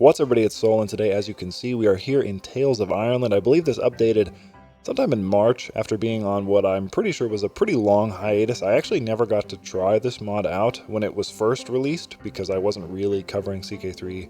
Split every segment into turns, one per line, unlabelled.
What's up, everybody? It's Soul, and today, as you can see, we are here in Tales of Ireland. I believe this updated sometime in March after being on what I'm pretty sure was a pretty long hiatus. I actually never got to try this mod out when it was first released because I wasn't really covering CK3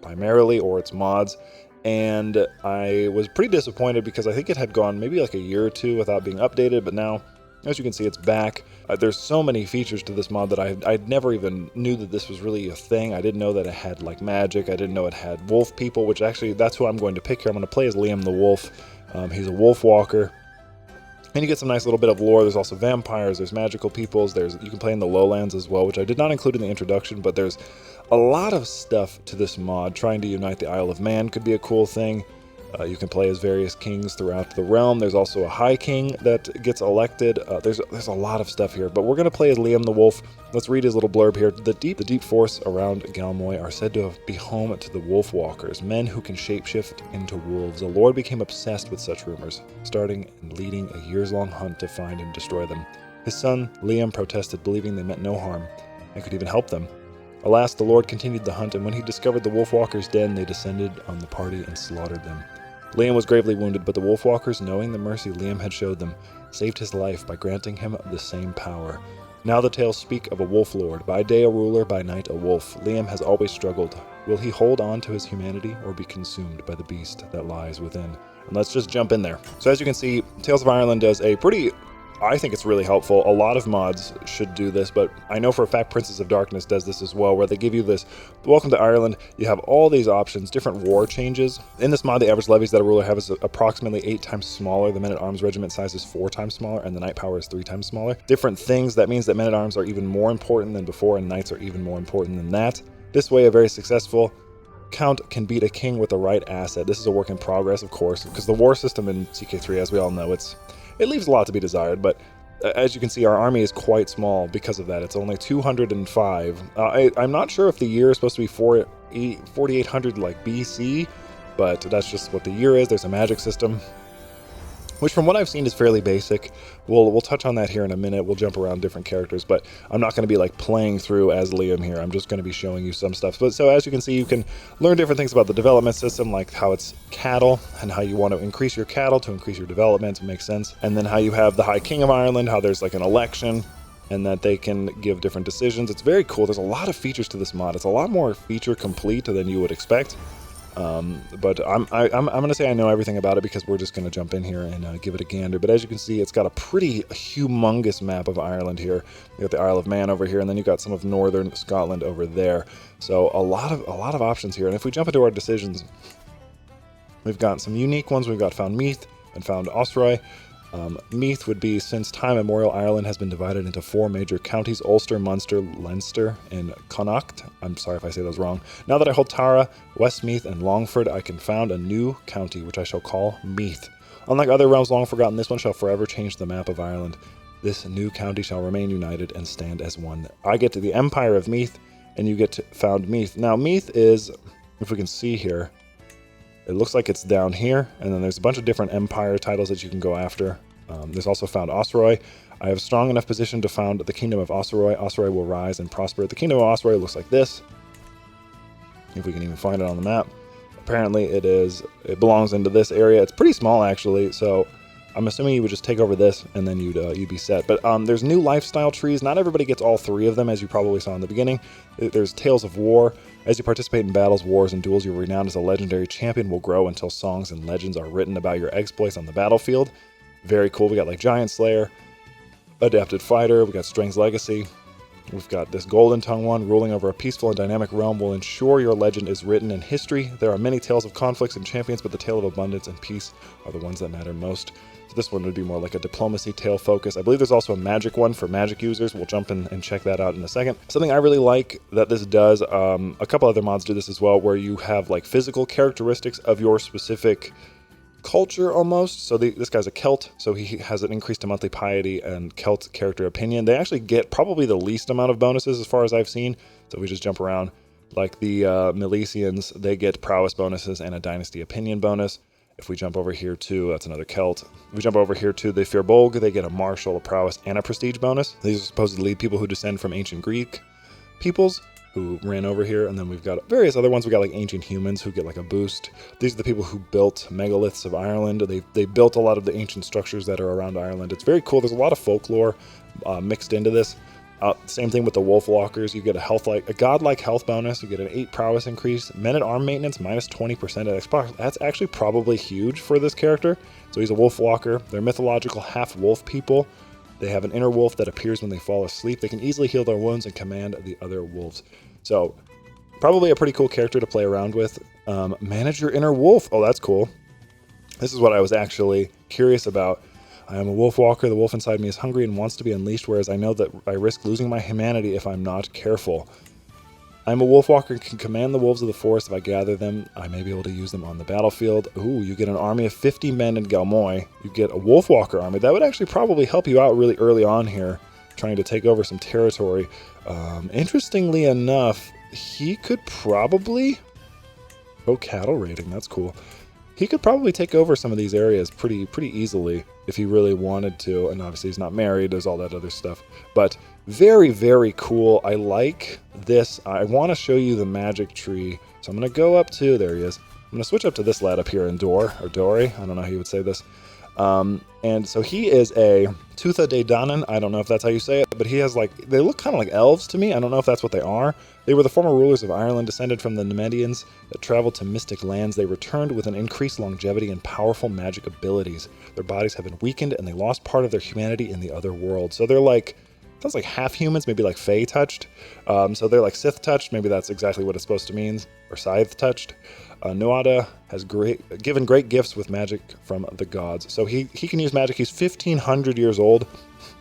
primarily or its mods, and I was pretty disappointed because I think it had gone maybe like a year or two without being updated, but now, as you can see, it's back. There's so many features to this mod that I never even knew that this was really a thing. I didn't know that it had like magic. I didn't know it had wolf people, which actually that's who I'm going to pick here. I'm going to play as Liam the Wolf. He's a wolf walker. And you get some nice little bit of lore. There's also vampires, there's magical peoples, you can play in the lowlands as well, which I did not include in the introduction, but there's a lot of stuff to this mod. Trying to unite the Isle of Man could be a cool thing. You can play as various kings throughout the realm. There's also a high king that gets elected. There's a lot of stuff here, but we're going to play as Liam the Wolf. Let's read his little blurb here. The deep forests around Galmoy are said to be home to the wolf walkers, men who can shapeshift into wolves. The Lord became obsessed with such rumors, starting and leading a years-long hunt to find and destroy them. His son, Liam, protested, believing they meant no harm and could even help them. Alas, the Lord continued the hunt, and when he discovered the wolf walkers' den, they descended on the party and slaughtered them. Liam was gravely wounded, but the Wolfwalkers, knowing the mercy Liam had showed them, saved his life by granting him the same power. Now the tales speak of a wolf lord, by day a ruler, by night a wolf. Liam has always struggled. Will he hold on to his humanity or be consumed by the beast that lies within? And let's just jump in there. So as you can see, Tales of Ireland does a pretty... I think it's really helpful. A lot of mods should do this, but I know for a fact Princess of Darkness does this as well, where they give you this, welcome to Ireland, you have all these options, different war changes. In this mod, the average levies that a ruler has is approximately 8 times smaller, the men-at-arms regiment size is 4 times smaller, and the knight power is 3 times smaller. Different things, that means that men-at-arms are even more important than before, and knights are even more important than that. This way, a very successful count can beat a king with the right asset. This is a work in progress, of course, because the war system in CK3, as we all know, it leaves a lot to be desired, but as you can see, our army is quite small because of that. It's only 205. I'm not sure if the year is supposed to be 4800 like BC, but that's just what the year is. There's a magic system, which from what I've seen is fairly basic. We'll touch on that here in a minute. We'll jump around different characters, but I'm not going to be like playing through as Liam here. I'm just going to be showing you some stuff. But so as you can see, you can learn different things about the development system, like how it's cattle and how you want to increase your cattle to increase your development. It makes sense. And then how you have the High King of Ireland, how there's like an election and that they can give different decisions. It's very cool. There's a lot of features to this mod. It's a lot more feature complete than you would expect. But I'm going to say I know everything about it because we're just going to jump in here and give it a gander. But as you can see, it's got a pretty humongous map of Ireland here. You got the Isle of Man over here, and then you got some of northern Scotland over there. So a lot of options here. And if we jump into our decisions, we've got some unique ones. We've got Found Meath and Found Osroy. Meath would be, since time immemorial, Ireland has been divided into 4 major counties: Ulster, Munster, Leinster, and Connacht. I'm sorry if I say those wrong. Now that I hold Tara, Westmeath, and Longford, I can found a new county, which I shall call Meath. Unlike other realms long forgotten, this one shall forever change the map of Ireland. This new county shall remain united and stand as one. I get to the Empire of Meath, and you get to Found Meath. Now, Meath is, if we can see here, it looks like it's down here, and then there's a bunch of different empire titles that you can go after. There's also Found Osroy. I have a strong enough position to found the Kingdom of Osroy. Osroy will rise and prosper. The Kingdom of Osroy looks like this, if we can even find it on the map. Apparently it belongs into this area. It's pretty small, actually, so I'm assuming you would just take over this, and then you'd be set. But there's new lifestyle trees. Not everybody gets all 3 of them, as you probably saw in the beginning. There's Tales of War. As you participate in battles, wars, and duels, your renown as a legendary champion will grow until songs and legends are written about your exploits on the battlefield. Very cool. We got like Giant Slayer, Adapted Fighter, we got Strength's Legacy. We've got this Golden Tongue one. Ruling over a peaceful and dynamic realm will ensure your legend is written in history. There are many tales of conflicts and champions, but the tale of abundance and peace are the ones that matter most. So this one would be more like a diplomacy tale focus. I believe there's also a magic one for magic users. We'll jump in and check that out in a second. Something I really like that this does, a couple other mods do this as well, where you have like physical characteristics of your specific culture almost. So this guy's a Celt, so he has an increase to monthly piety and Celt character opinion. They actually get probably the least amount of bonuses as far as I've seen. So we just jump around. Like the Milesians, they get prowess bonuses and a dynasty opinion bonus. If we jump over here to, that's another Celt. If we jump over here to the Firbolg, they get a martial, a prowess, and a prestige bonus. These are supposedly people who descend from ancient Greek peoples who ran over here, and then we've got various other ones. We got like ancient humans who get like a boost. These are the people who built megaliths of Ireland. They built a lot of the ancient structures that are around Ireland. It's very cool. There's a lot of folklore mixed into this. Same thing with the wolf walkers. You get a godlike health bonus. You get an 8 prowess increase. Men-at-arm maintenance minus 20% at Xbox. That's actually probably huge for this character. So he's a wolf walker. They're mythological half-wolf people. They have an inner wolf that appears when they fall asleep. They can easily heal their wounds and command the other wolves. So probably a pretty cool character to play around with. Manage your inner wolf. Oh, that's cool. This is what I was actually curious about. I am a wolf walker. The wolf inside me is hungry and wants to be unleashed, whereas I know that I risk losing my humanity if I'm not careful. I'm a wolf walker and can command the wolves of the forest. If I gather them, I may be able to use them on the battlefield. Ooh, you get an army of 50 men in Galmoy. You get a wolf walker army. That would actually probably help you out really early on here, trying to take over some territory. Interestingly enough, he could probably go cattle raiding. That's cool. He could probably take over some of these areas pretty easily if he really wanted to. And obviously he's not married. There's all that other stuff. But very, very cool. I like this. I want to show you the magic tree. So I'm going to go up to, there he is. I'm going to switch up to this lad up here in Dory. I don't know how you would say this. And so he is a Tutha de Danann. I don't know if that's how you say it, but he has they look kind of like elves to me. I don't know if that's what they are. They were the former rulers of Ireland, descended from the Nemedians that traveled to mystic lands. They returned with an increased longevity and powerful magic abilities. Their bodies have been weakened and they lost part of their humanity in the other world. So they're sounds like half humans, maybe like Fae touched. So they're like Sith touched. Maybe that's exactly what it's supposed to mean, or Scythe touched. Nuada has given great gifts with magic from the gods. So he can use magic. He's 1,500 years old.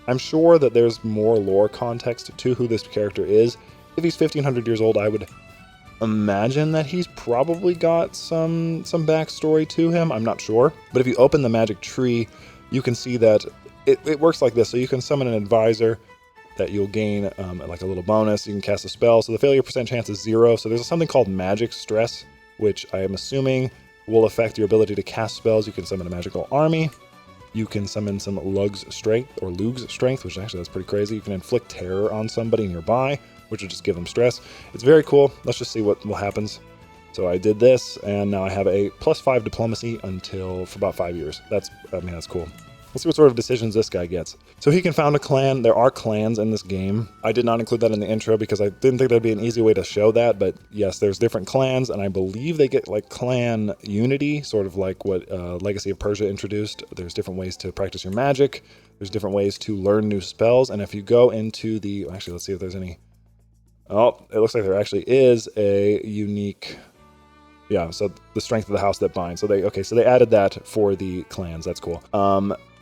I'm sure that there's more lore context to who this character is. If he's 1,500 years old, I would imagine that he's probably got some backstory to him. I'm not sure. But if you open the magic tree, you can see that it works like this. So you can summon an advisor that you'll gain like a little bonus. You can cast a spell. So the failure percent chance is 0. So there's something called magic stress, which I am assuming will affect your ability to cast spells. You can summon a magical army. You can summon some Lug's strength, which actually that's pretty crazy. You can inflict terror on somebody nearby, which will just give them stress. It's very cool. Let's just see what happens. So I did this, and now I have a +5 diplomacy for about 5 years. That's cool. Let's see what sort of decisions this guy gets. So he can found a clan. There are clans in this game. I did not include that in the intro because I didn't think that'd be an easy way to show that, but yes, there's different clans, and I believe they get like clan unity, sort of like what Legacy of Persia introduced. There's different ways to practice your magic. There's different ways to learn new spells, and if you go into actually, let's see if there's any. Oh, it looks like there actually is a unique. Yeah, so the strength of the house that binds. So they added that for the clans. That's cool.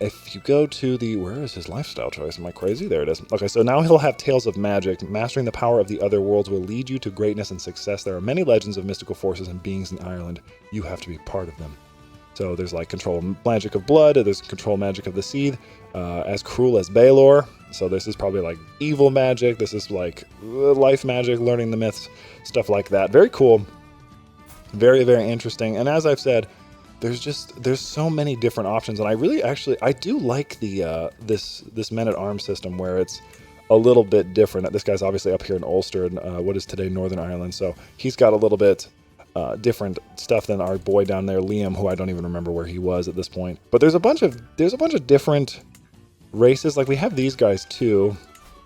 If you go to where is his lifestyle choice? Am I crazy? There it is. Okay, so now he'll have Tales of Magic. Mastering the power of the other worlds will lead you to greatness and success. There are many legends of mystical forces and beings in Ireland. You have to be part of them. So there's like control magic of blood. There's control magic of the seed. As cruel as Baelor. So this is probably like evil magic. This is like life magic, learning the myths, stuff like that. Very cool. Very, very interesting. And as I've said, there's so many different options, and I do like the this men-at-arms system where it's a little bit different. This guy's obviously up here in Ulster, in what is today Northern Ireland, so he's got a little bit different stuff than our boy down there, Liam, who I don't even remember where he was at this point. But there's a bunch of different races. Like we have these guys too,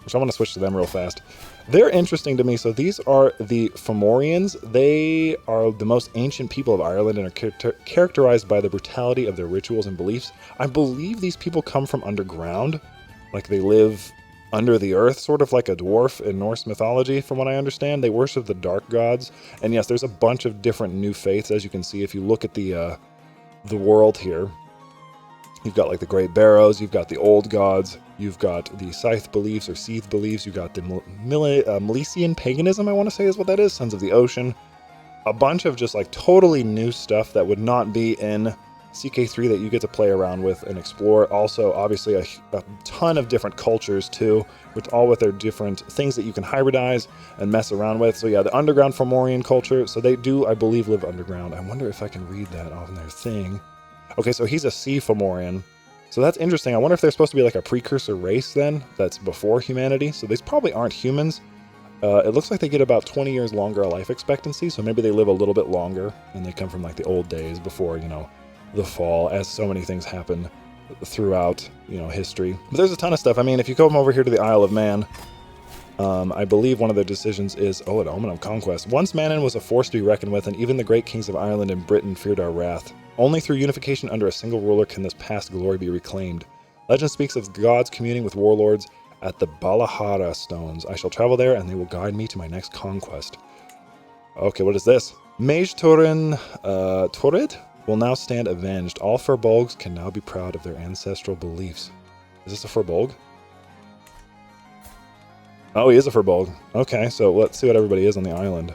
which I want to switch to them real fast. They're interesting to me. So these are the Fomorians. They are the most ancient people of Ireland and are characterized by the brutality of their rituals and beliefs. I believe these people come from underground. Like they live under the earth, sort of like a dwarf in Norse mythology, from what I understand. They worship the dark gods. And yes, there's a bunch of different new faiths, as you can see if you look at the world here. You've got like the Great Barrows, you've got the Old Gods, you've got the Scythe beliefs or Seath beliefs, you've got the Milesian paganism, I want to say is what that is, Sons of the Ocean. A bunch of just like totally new stuff that would not be in CK3 that you get to play around with and explore. Also, obviously, a ton of different cultures too, with their different things that you can hybridize and mess around with. So yeah, the underground Fomorian culture, so they do, I believe, live underground. I wonder if I can read that on their thing. Okay, so he's a sea Fomorian. So that's interesting. I wonder if they're supposed to be like a precursor race then, that's before humanity. So these probably aren't humans. It looks like they get about 20 years longer life expectancy, so maybe they live a little bit longer, and they come from like the old days before, you know, the fall, as so many things happen throughout, you know, history. But there's a ton of stuff. I mean, if you come over here to the Isle of Man, I believe one of their decisions is, an omen of conquest. Once Manon was a force to be reckoned with, and even the great kings of Ireland and Britain feared our wrath. Only through unification under a single ruler can this past glory be reclaimed. Legend speaks of gods communing with warlords at the Balahara stones. I shall travel there, and they will guide me to my next conquest. Okay, what is this? Mage Torin Torrid will now stand avenged. All Furbolgs can now be proud of their ancestral beliefs. Is this a Furbolg? Oh, he is a Furbolg. Okay, so let's see what everybody is on the island.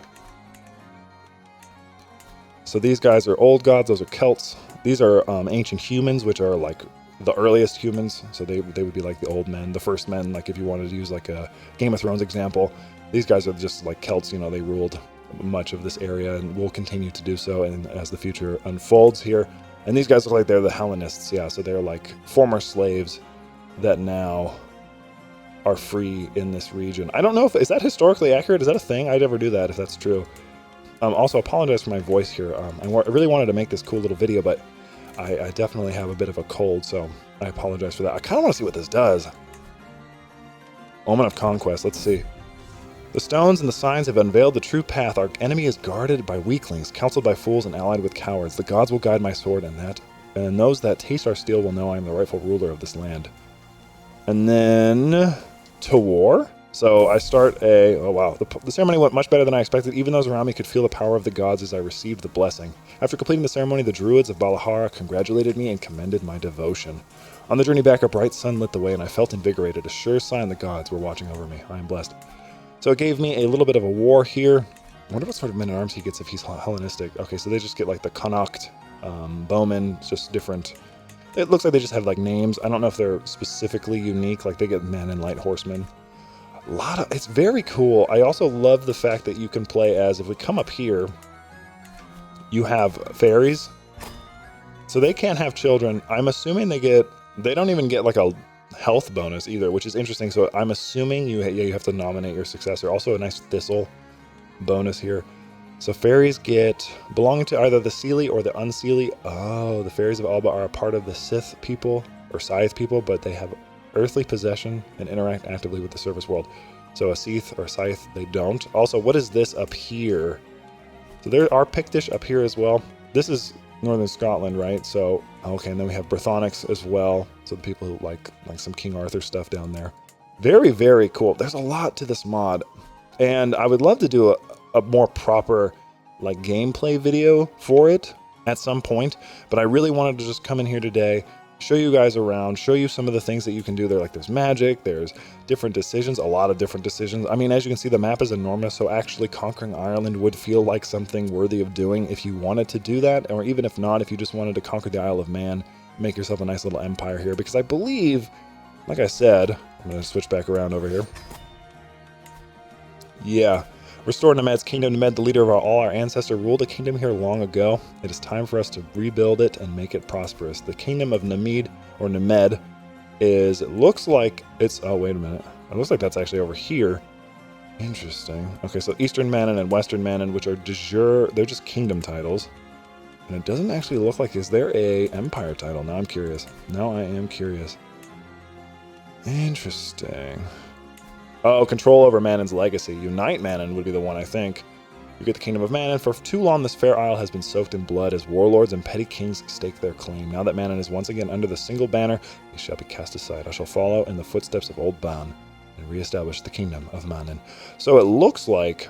So these guys are old gods, those are Celts. These are ancient humans, which are like the earliest humans. So they would be like the old men, the first men, like if you wanted to use like a Game of Thrones example. These guys are just like Celts, you know, they ruled much of this area and will continue to do so and as the future unfolds here. And these guys look like they're the Hellenists, yeah, so they're like former slaves that now are free in this region. I don't know if, is that historically accurate? Is that a thing? I'd never do that if that's true. Also, apologize for my voice here. I really wanted to make this cool little video, but I definitely have a bit of a cold, so I apologize for that. I kind of want to see what this does. Omen of Conquest, let's see. The stones and the signs have unveiled the true path. Our enemy is guarded by weaklings, counseled by fools, and allied with cowards. The gods will guide my sword, and those that taste our steel will know I am the rightful ruler of this land. And then to war. So I start oh wow, the ceremony went much better than I expected. Even those around me could feel the power of the gods as I received the blessing. After completing the ceremony, the druids of Balahara congratulated me and commended my devotion. On the journey back, a bright sun lit the way, and I felt invigorated, a sure sign the gods were watching over me. I am blessed. So it gave me a little bit of a war here. I wonder what sort of men-at-arms he gets if he's Hellenistic. Okay, so they just get like the Connacht, bowmen, just different. It looks like they just have like names. I don't know if they're specifically unique, like they get men and light horsemen. It's very cool. I also love the fact that you can play as, if we come up here, you have fairies. So they can't have children. I'm assuming they don't even get like a health bonus either, which is interesting. So I'm assuming you have to nominate your successor. Also a nice thistle bonus here. So fairies get belonging to either the Seelie or the Unseelie. Oh, the fairies of Alba are a part of the Sith people or Scythe people, but they have earthly possession and interact actively with the surface world. So a Seath or Scythe, they don't. Also, what is this up here? So there are Pictish up here as well. This is northern Scotland, right? So, okay, and then we have Brythonics as well. So the people who like some King Arthur stuff down there. Very, very cool. There's a lot to this mod. And I would love to do a more proper like gameplay video for it at some point. But I really wanted to just come in here today, show you guys around, show you some of the things that you can do there. Like there's magic, there's different decisions, a lot of different decisions. I mean, as you can see, the map is enormous, so actually conquering Ireland would feel like something worthy of doing if you wanted to do that, or even if not, if you just wanted to conquer the Isle of Man, make yourself a nice little empire here. Because I believe, like I said, I'm going to switch back around over here. Yeah. Restore Nemed's kingdom. Nemed, the leader of all our ancestor, ruled a kingdom here long ago. It is time for us to rebuild it and make it prosperous. The kingdom of Nemed, or Nemed, it looks like it's, oh, wait a minute. It looks like that's actually over here. Interesting. Okay, so Eastern Manon and Western Manon, which are de jure, they're just kingdom titles. And it doesn't actually look like, is there a empire title? Now I'm curious. Now I am curious. Interesting. Oh, control over Manon's legacy. Unite Manon would be the one, I think. You get the Kingdom of Manon. For too long, this fair isle has been soaked in blood as warlords and petty kings stake their claim. Now that Manon is once again under the single banner, they shall be cast aside. I shall follow in the footsteps of old Ban and reestablish the Kingdom of Manon. So it looks like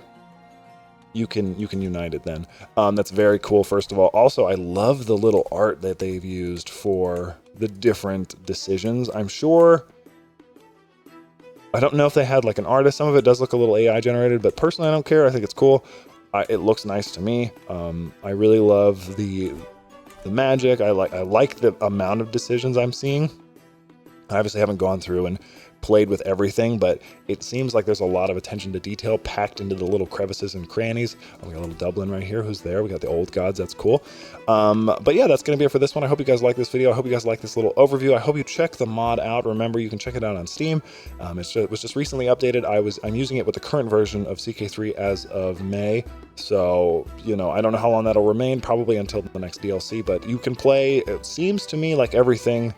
you can unite it then. That's very cool, first of all. Also, I love the little art that they've used for the different decisions. I'm sure... I don't know if they had like an artist. Some of it does look a little AI generated, but personally I don't care. I think it's cool. It looks nice to me. I really love the magic. I like the amount of decisions I'm seeing. I obviously haven't gone through and played with everything, but it seems like there's a lot of attention to detail packed into the little crevices and crannies. Oh, we got a little Dublin right here. Who's there? We got the old gods. That's cool. But yeah, that's going to be it for this one. I hope you guys like this video. I hope you guys like this little overview. I hope you check the mod out. Remember, you can check it out on Steam. It was just recently updated. I'm using it with the current version of CK3 as of May. So, you know, I don't know how long that'll remain, probably until the next DLC, but you can play, it seems to me like everything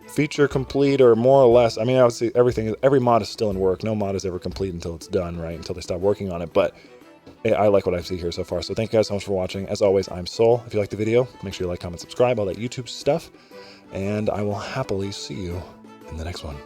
feature complete, or more or less. I mean, I would say every mod is still in work. No mod is ever complete until it's done, right? Until they stop working on it. But I like what I see here so far. So thank you guys so much for watching. As always, I'm Soul. If you like the video, make sure you like, comment, subscribe, all that YouTube stuff. And I will happily see you in the next one.